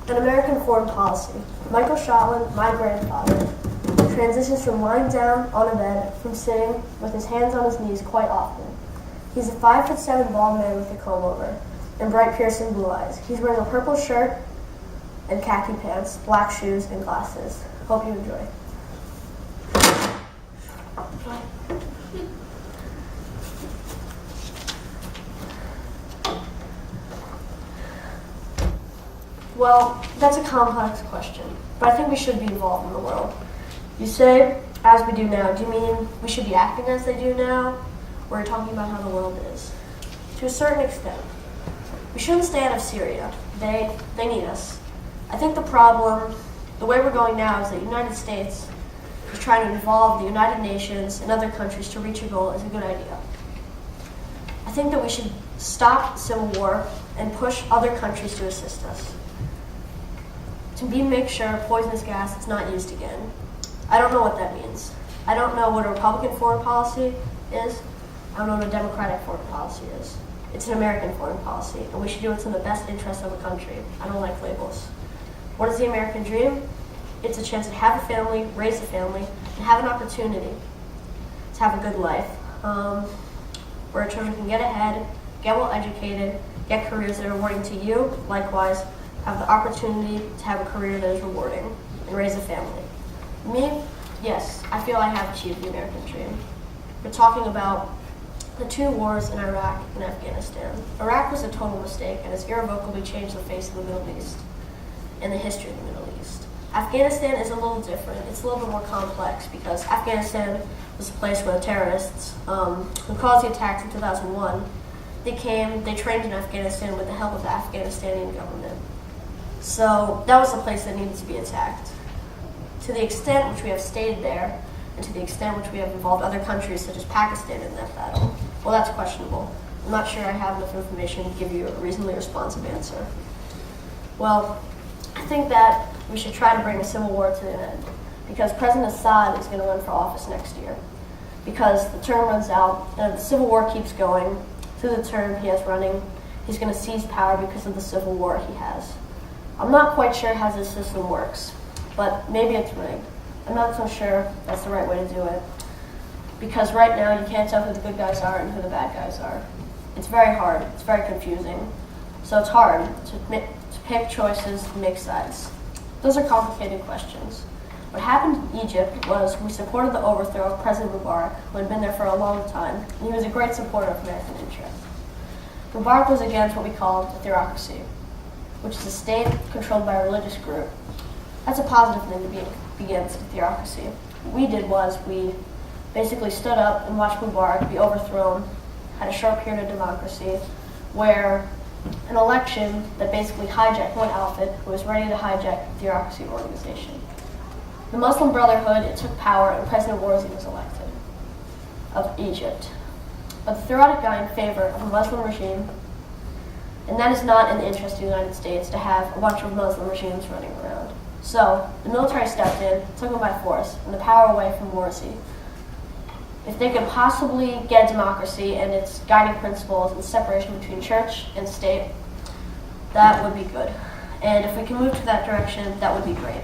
An American Foreign Policy. Michael Shotland, my grandfather, transitions from lying down on a bed from sitting with his hands on his knees quite often. He's a 5'7" bald man with a comb over and bright piercing blue eyes. He's wearing a purple shirt and khaki pants, black shoes, and glasses. Hope you enjoy. Well, that's a complex question, but I think we should be involved in the world. You say, as we do now, do you mean we should be acting as they do now, or are you talking about how the world is? To a certain extent. We shouldn't stay out of Syria. They need us. I think the problem, the way we're going now, is that the United States is trying to involve the United Nations and other countries to reach a goal is a good idea. I think that we should stop civil war and push other countries to assist us. To make sure poisonous gas is not used again. I don't know what that means. I don't know what a Republican foreign policy is. I don't know what a Democratic foreign policy is. It's an American foreign policy, and we should do what's in the best interest of the country. I don't like labels. What is the American dream? It's a chance to have a family, raise a family, and have an opportunity to have a good life, where our children can get ahead, get well educated, get careers that are rewarding to you, likewise, have the opportunity to have a career that is rewarding, and raise a family. Me? Yes, I feel I have achieved the American dream. We're talking about the two wars in Iraq and Afghanistan. Iraq was a total mistake and has irrevocably changed the face of the Middle East and the history of the Middle East. Afghanistan is a little different. It's a little bit more complex because Afghanistan was a place where the terrorists who caused the attacks in 2001, they trained in Afghanistan with the help of the Afghanistani government. So that was the place that needed to be attacked. To the extent which we have stayed there, and to the extent which we have involved other countries such as Pakistan in that battle, well, that's questionable. I'm not sure I have enough information to give you a reasonably responsive answer. Well, I think that we should try to bring a civil war to an end, because President Assad is going to run for office next year. Because the term runs out, and if the civil war keeps going, through the term he has running, he's going to seize power because of the civil war he has. I'm not quite sure how this system works, but maybe it's rigged. I'm not so sure that's the right way to do it. Because right now you can't tell who the good guys are and who the bad guys are. It's very hard, it's very confusing. So it's hard to pick choices and make sides. Those are complicated questions. What happened in Egypt was we supported the overthrow of President Mubarak, who had been there for a long time, and he was a great supporter of American interests. Mubarak was against what we call a theocracy, which is a state controlled by a religious group. That's a positive thing to be against a theocracy. What we did was we basically stood up and watched Mubarak be overthrown, had a short period of democracy, where an election that basically hijacked one outfit who was ready to hijack the theocracy organization. The Muslim Brotherhood, it took power, and President Morsi was elected of Egypt. But the theocratic guy in favor of a Muslim regime, and that is not in the interest of the United States to have a bunch of Muslim regimes running around. So the military stepped in, took him by force, and the power away from Morsi. If they could possibly get democracy and its guiding principles and separation between church and state, that would be good. And if we can move to that direction, that would be great.